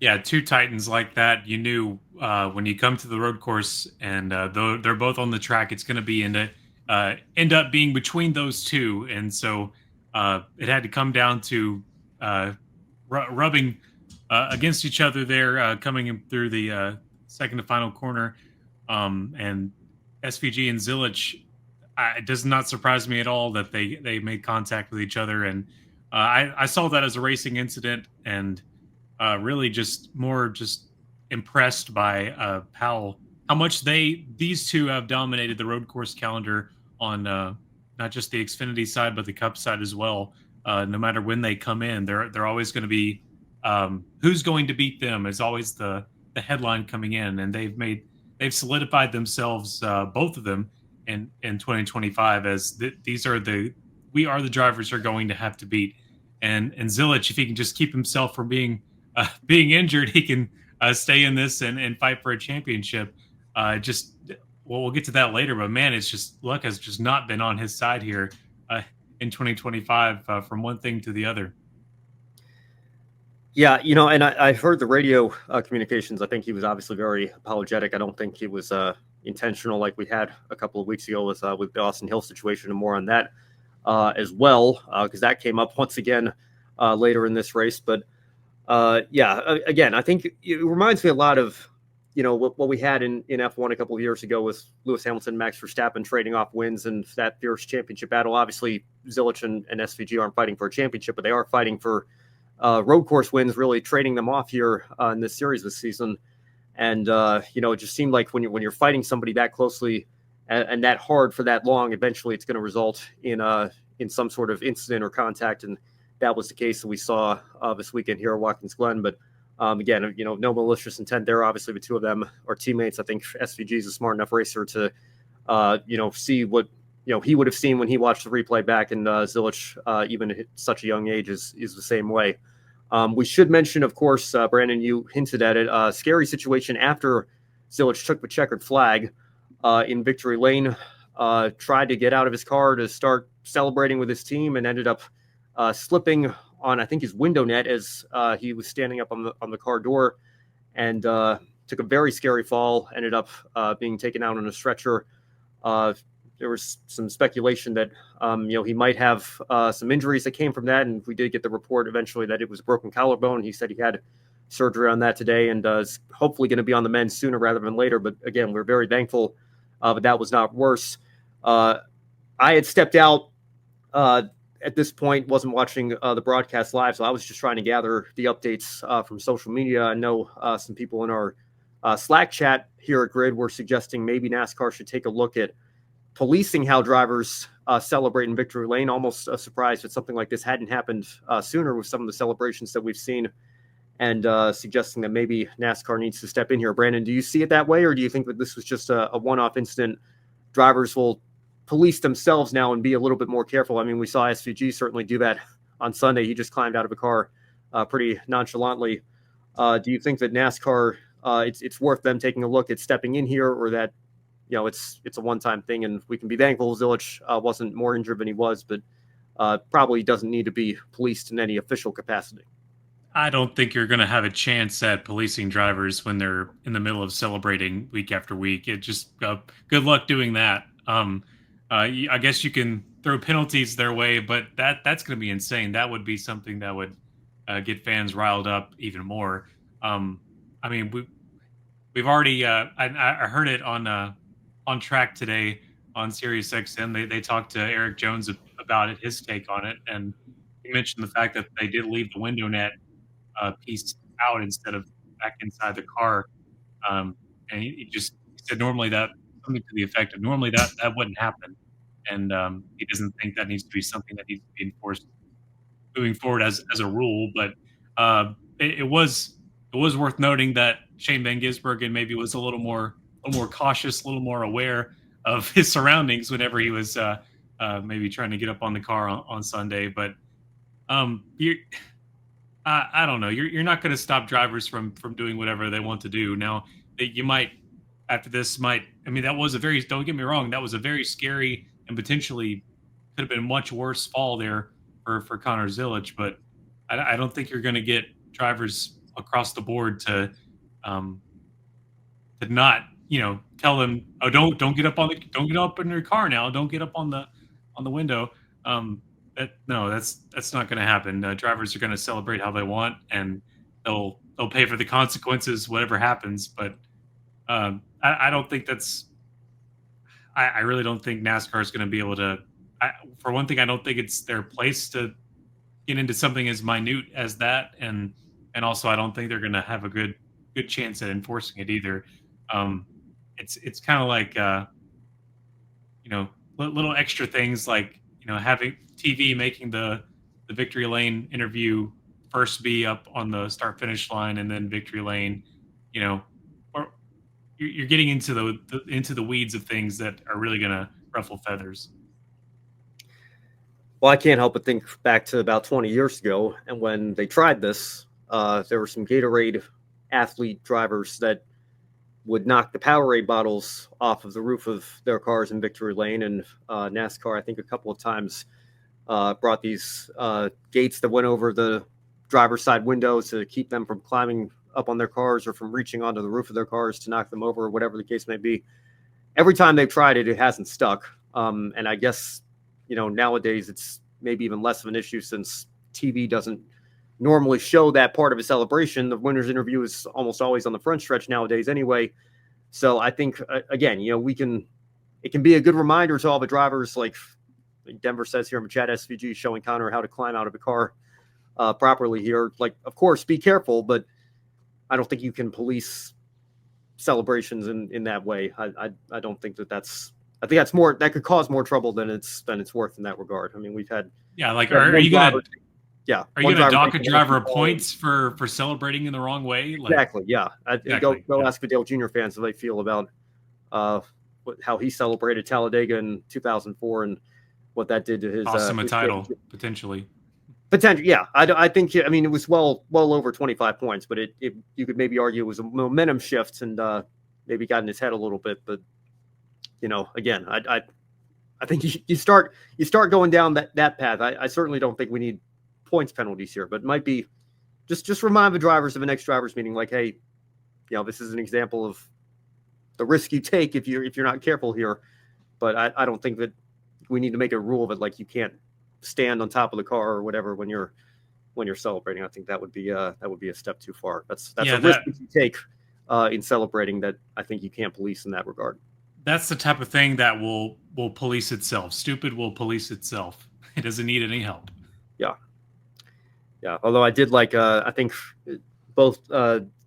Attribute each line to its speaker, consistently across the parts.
Speaker 1: Yeah, two titans like that. You knew when you come to the road course, and though they're both on the track, it's going to be end up being between those two, and so it had to come down to uh, rubbing against each other there, coming in through the second to final corner, and SVG and Zilisch. It does not surprise me at all that they made contact with each other, and I saw that as a racing incident, and really just impressed by how much these two have dominated the road course calendar on not just the Xfinity side but the Cup side as well. No matter when they come in, they're always going to be who's going to beat them is always the headline coming in, and they've solidified themselves, both of them, in 2025 as these are the we are the drivers who are going to have to beat. And Zilic, if he can just keep himself from being injured, he can stay in this and fight for a championship. Just well, we'll get to that later, but man, it's just luck has just not been on his side here uh, in 2025, from one thing to the other.
Speaker 2: Yeah, and I heard the radio communications. I think he was obviously very apologetic. I don't think it was intentional like we had a couple of weeks ago with the Austin Hill situation, and more on that as well, because that came up once again later in this race. But yeah, again, I think it reminds me a lot of what we had in F1 a couple of years ago with Lewis Hamilton, Max Verstappen trading off wins and that fierce championship battle. Obviously, Zilic and SVG aren't fighting for a championship, but they are fighting for road course wins, really trading them off here in this series this season. And it just seemed like when you're fighting somebody that closely and that hard for that long, eventually it's going to result in some sort of incident or contact. And that was the case that we saw this weekend here at Watkins Glen. But again, no malicious intent there. Obviously, the two of them are teammates. I think SVG is a smart enough racer to see what he would have seen when he watched the replay back. And Zilic, even at such a young age, is the same way. We should mention, of course, Brandon, you hinted at it, scary situation after Zilic took the checkered flag in victory lane, tried to get out of his car to start celebrating with his team and ended up slipping on, I think, his window net as he was standing up on the car door, and took a very scary fall, ended up being taken out on a stretcher. There was some speculation that he might have some injuries that came from that, and we did get the report eventually that it was a broken collarbone. He said he had surgery on that today, and is hopefully going to be on the mend sooner rather than later. But again, we're very thankful but that was not worse. I had stepped out at this point, wasn't watching the broadcast live, so I was just trying to gather the updates from social media. I know some people in our Slack chat here at Grid were suggesting maybe NASCAR should take a look at policing how drivers celebrate in victory lane. Almost surprised that something like this hadn't happened sooner with some of the celebrations that we've seen, and suggesting that maybe NASCAR needs to step in here. Brandon, do you see it that way, or do you think that this was just a one-off incident? Drivers will police themselves now and be a little bit more careful. I mean, we saw SVG certainly do that on Sunday. He just climbed out of a car pretty nonchalantly. Do you think that NASCAR, it's worth them taking a look at stepping in here, or that it's a one-time thing, and we can be thankful Zilic wasn't more injured than he was, but probably doesn't need to be policed in any official capacity?
Speaker 1: I don't think you're going to have a chance at policing drivers when they're in the middle of celebrating week after week. It just good luck doing that. I guess you can throw penalties their way, but that's going to be insane. That would be something that would get fans riled up even more. I mean, we've already I heard it on track today on Sirius XM. They talked to Eric Jones about it, his take on it, and he mentioned the fact that they did leave the window net piece out instead of back inside the car. And he said normally that something to the effect of normally that wouldn't happen, and he doesn't think that needs to be something that needs to be enforced moving forward as a rule. But it was worth noting that Shane Van Gisbergen maybe was a little more cautious, a little more aware of his surroundings whenever he was maybe trying to get up on the car on Sunday. But you I don't know. You're not going to stop drivers from doing whatever they want to do. Now, you might after this might. I mean, that was a very. Don't get me wrong. That was a very scary and potentially could have been much worse fall there for Connor Zilic. But I don't think you're going to get drivers across the board um, to not, tell them, "Oh, don't get up don't get up in your car now. Don't get up on the window." Um, no, that's not gonna happen. Drivers are gonna celebrate how they want, and they'll pay for the consequences, whatever happens. But I don't think I really don't think NASCAR is gonna be able to. For one thing, I don't think it's their place to get into something as minute as that, and also I don't think they're gonna have a good chance at enforcing it either. Um, it's kind of like you know little extra things like having TV making the victory lane interview first be up on the start finish line and then victory lane, you know, or you're getting into into the weeds of things that are really gonna ruffle feathers.
Speaker 2: Well, I can't help but think back to about 20 years ago, and when they tried this, there were some Gatorade athlete drivers that would knock the Powerade bottles off of the roof of their cars in victory lane, and NASCAR, I think, a couple of times brought these gates that went over the driver's side windows to keep them from climbing up on their cars or from reaching onto the roof of their cars to knock them over, or whatever the case may be. Every time they've tried it, it hasn't stuck. And I guess, nowadays it's maybe even less of an issue since TV doesn't normally show that part of a celebration. The winner's interview is almost always on the front stretch nowadays anyway. So I think, again, it can be a good reminder to all the drivers, like Denver says here in the chat, SVG showing Connor how to climb out of a car properly here. Like, of course, be careful, but I don't think you can police celebrations in that way. I don't think I think that's more, that could cause more trouble than it's worth in that regard. I mean,
Speaker 1: Yeah, like
Speaker 2: we've had
Speaker 1: are
Speaker 2: one
Speaker 1: you gonna
Speaker 2: driver, yeah,
Speaker 1: are you
Speaker 2: one
Speaker 1: gonna
Speaker 2: driver
Speaker 1: dock a
Speaker 2: take the
Speaker 1: driver
Speaker 2: ball.
Speaker 1: points for celebrating in the wrong way? Like
Speaker 2: Exactly, yeah.
Speaker 1: exactly.
Speaker 2: Go
Speaker 1: Yeah.
Speaker 2: ask the Dale Jr. fans how they feel about how he celebrated Talladega in 2004 and what that did to
Speaker 1: Cost him a
Speaker 2: his
Speaker 1: title potentially.
Speaker 2: potential. Yeah, I think, I mean, it was well over 25 points, but it you could maybe argue it was a momentum shift and maybe got in his head a little bit. But again, I think you start going down that path. I certainly don't think we need points penalties here, but it might be just remind the drivers of the next drivers meeting, like, hey, this is an example of the risk you take if you're not careful here. But I don't think that we need to make a rule of it, like you can't stand on top of the car or whatever when you're celebrating. I think that would be a step too far. That's
Speaker 1: Yeah,
Speaker 2: a risk that you take in celebrating that I think you can't police in that regard.
Speaker 1: that's the type of thing that will police itself. Stupid will police itself. It doesn't need any help.
Speaker 2: Yeah, yeah. Although I did like, I think both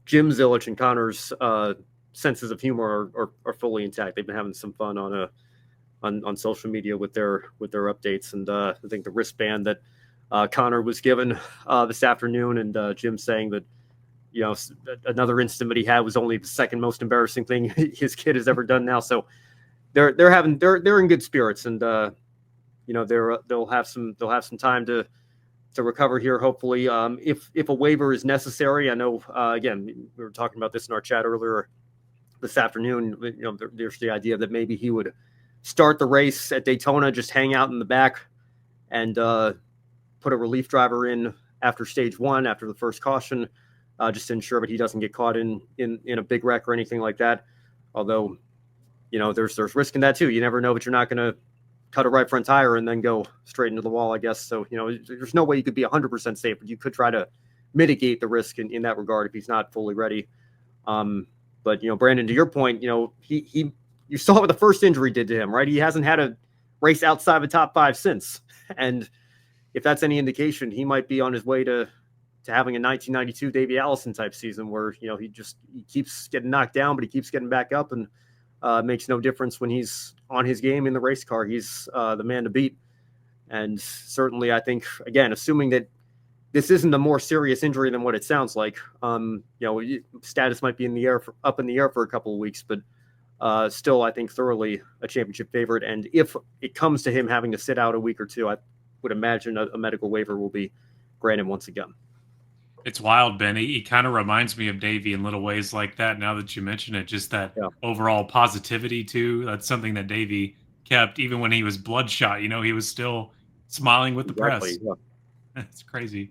Speaker 2: Jim Zilisch and Connor's senses of humor are fully intact. They've been having some fun on social media with their updates, and I think the wristband that Connor was given this afternoon, and Jim saying that another incident that he had was only the second most embarrassing thing his kid has ever done now. So they're in good spirits, and they'll have some time to recover here, hopefully. If a waiver is necessary, I know again we were talking about this in our chat earlier this afternoon. There's the idea that maybe he would start the race at Daytona, just hang out in the back, and put a relief driver in after stage one, after the first caution, just to ensure that he doesn't get caught in a big wreck or anything like that. Although, there's risk in that too. You never know, but you're not going to cut a right front tire and then go straight into the wall, I guess. So, there's no way you could be 100% safe, but you could try to mitigate the risk in that regard if he's not fully ready. But, Brandon, to your point, you saw what the first injury did to him, right? He hasn't had a race outside the top five since. And if that's any indication, he might be on his way to having a 1992 Davey Allison type season where, he keeps getting knocked down, but he keeps getting back up, and makes no difference when he's on his game in the race car. He's the man to beat. And certainly, I think, again, assuming that this isn't a more serious injury than what it sounds like, status might be up in the air for a couple of weeks, but still, I think thoroughly a championship favorite. And if it comes to him having to sit out a week or two, I would imagine a medical waiver will be granted once again.
Speaker 1: It's wild, Ben. He kind of reminds me of Davey in little ways like that. Now that you mention it, just that overall positivity too. That's something that Davey kept even when he was bloodshot. He was still smiling with the press.
Speaker 2: Yeah.
Speaker 1: That's crazy.